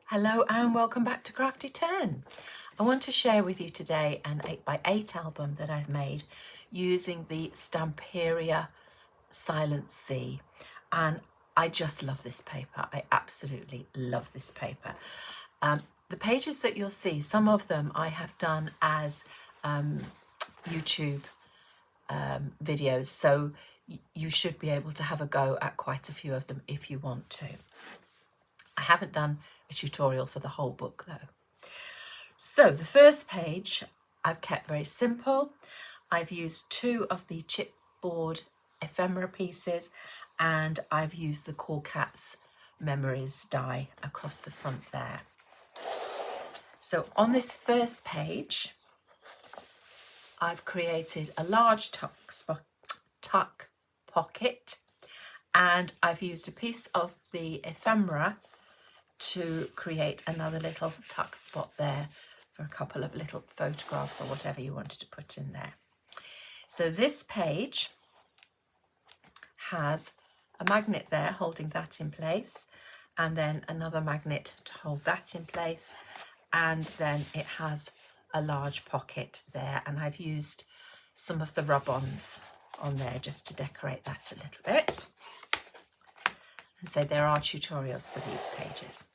Hello and welcome back to Crafty Turn. I want to share with you today an 8x8 album that I've made using the Stamperia Silent Sea, and I just love this paper. I absolutely love this paper. The pages that you'll see, some of them I have done as YouTube videos, so you should be able to have a go at quite a few of them if you want to. I haven't done a tutorial for the whole book though. So the first page I've kept very simple. I've used 2 of the chipboard ephemera pieces, and I've used the Cool Cats Memories die across the front there. So on this first page, I've created a large tuck pocket, and I've used a piece of the ephemera to create another little tuck spot there for a couple of little photographs or whatever you wanted to put in there. So this page has a magnet there holding that in place, and then another magnet to hold that in place, and then it has a large pocket there, and I've used some of the rub-ons on there just to decorate that a little bit. And so there are tutorials for these pages.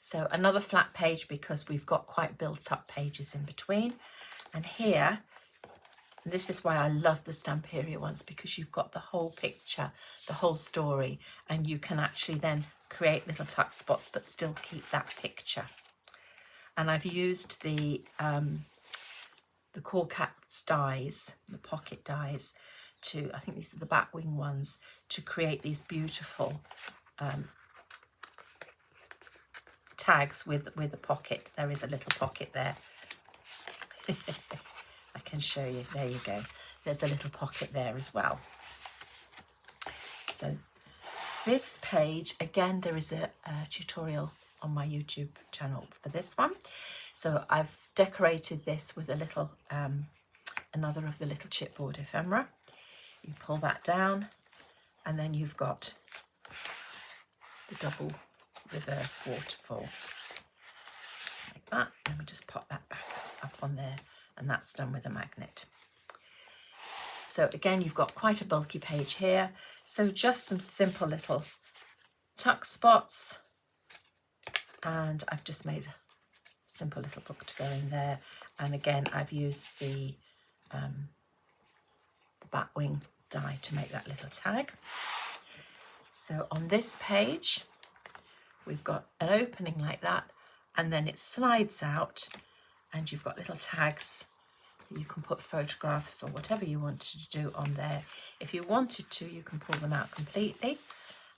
So another flat page because we've got quite built up pages in between. And here, this is why I love the Stamperia ones, because you've got the whole picture, the whole story, and you can actually then create little tuck spots but still keep that picture. And I've used the Cool Cats dies, the pocket dies, to, I think these are the bat wing ones, to create these beautiful tags with a pocket. There is a little pocket there. I can show you. There you go. There's a little pocket there as well. So this page, again, there is a tutorial on my YouTube channel for this one. So I've decorated this with a little, another of the little chipboard ephemera. You pull that down, and then you've got the double reverse waterfall like that. Let me just pop that back up on there, and that's done with a magnet. So again, you've got quite a bulky page here, so just some simple little tuck spots, and I've just made a simple little book to go in there. And again, I've used the bat wing die to make that little tag. So on this page, we've got an opening like that, and then it slides out, and you've got little tags. You can put photographs or whatever you wanted to do on there. If you wanted to, you can pull them out completely,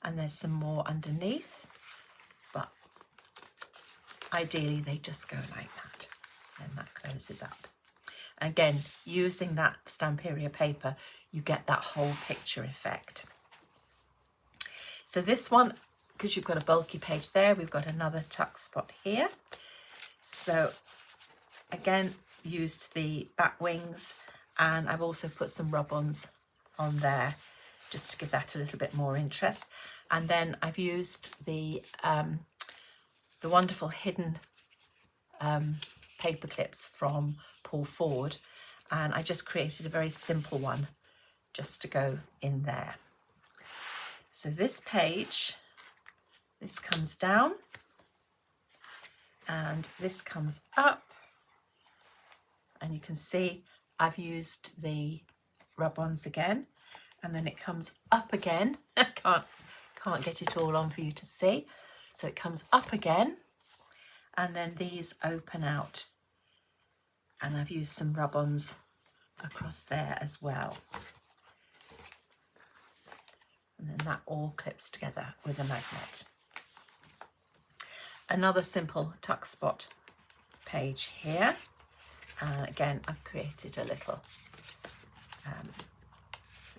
and there's some more underneath, but ideally they just go like that, and that closes up. Again, using that Stamperia paper, you get that whole picture effect. So this one, because you've got a bulky page there, we've got another tuck spot here. So again, used the bat wings, and I've also put some rub-ons on there just to give that a little bit more interest. And then I've used the wonderful hidden paper clips from Paul Ford, and I just created a very simple one just to go in there. So this page, this comes down and this comes up, and you can see I've used the rub-ons again, and then it comes up again. I can't get it all on for you to see. So it comes up again, and then these open out, and I've used some rub-ons across there as well. And then that all clips together with a magnet. Another simple tuck spot page here. Again, I've created a little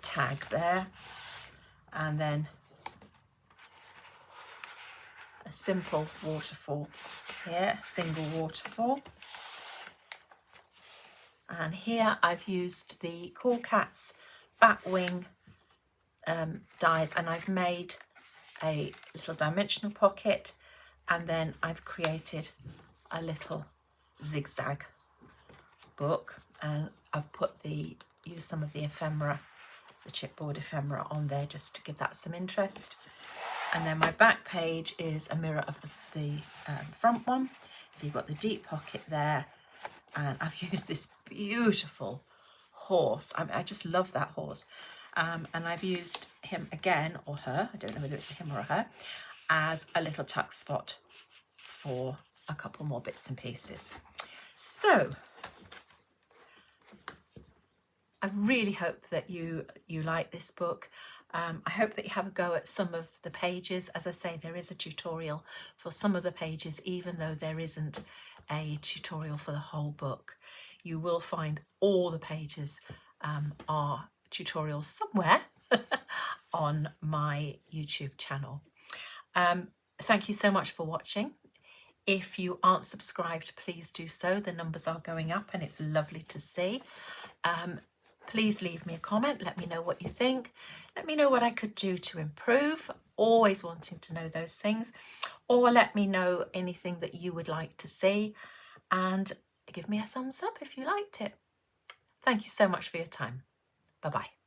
tag there, and then a simple waterfall here, single waterfall. And here I've used the Cool Cats bat wing dies, and I've made a little dimensional pocket, And then I've created a little zigzag book, and I've used some of the ephemera, the chipboard ephemera on there just to give that some interest. And then my back page is a mirror of the front one. So you've got the deep pocket there, and I've used this beautiful horse. I just love that horse. And I've used him again, or her, I don't know whether it's a him or a her, as a little tuck spot for a couple more bits and pieces. So I really hope that you like this book. I hope that you have a go at some of the pages. As I say, there is a tutorial for some of the pages, even though there isn't a tutorial for the whole book. You will find all the pages are tutorials somewhere on my YouTube channel. Thank you so much for watching. If you aren't subscribed, please do so. The numbers are going up and it's lovely to see. Please leave me a comment. Let me know what you think. Let me know what I could do to improve. Always wanting to know those things. Or let me know anything that you would like to see. And give me a thumbs up if you liked it. Thank you so much for your time. Bye-bye.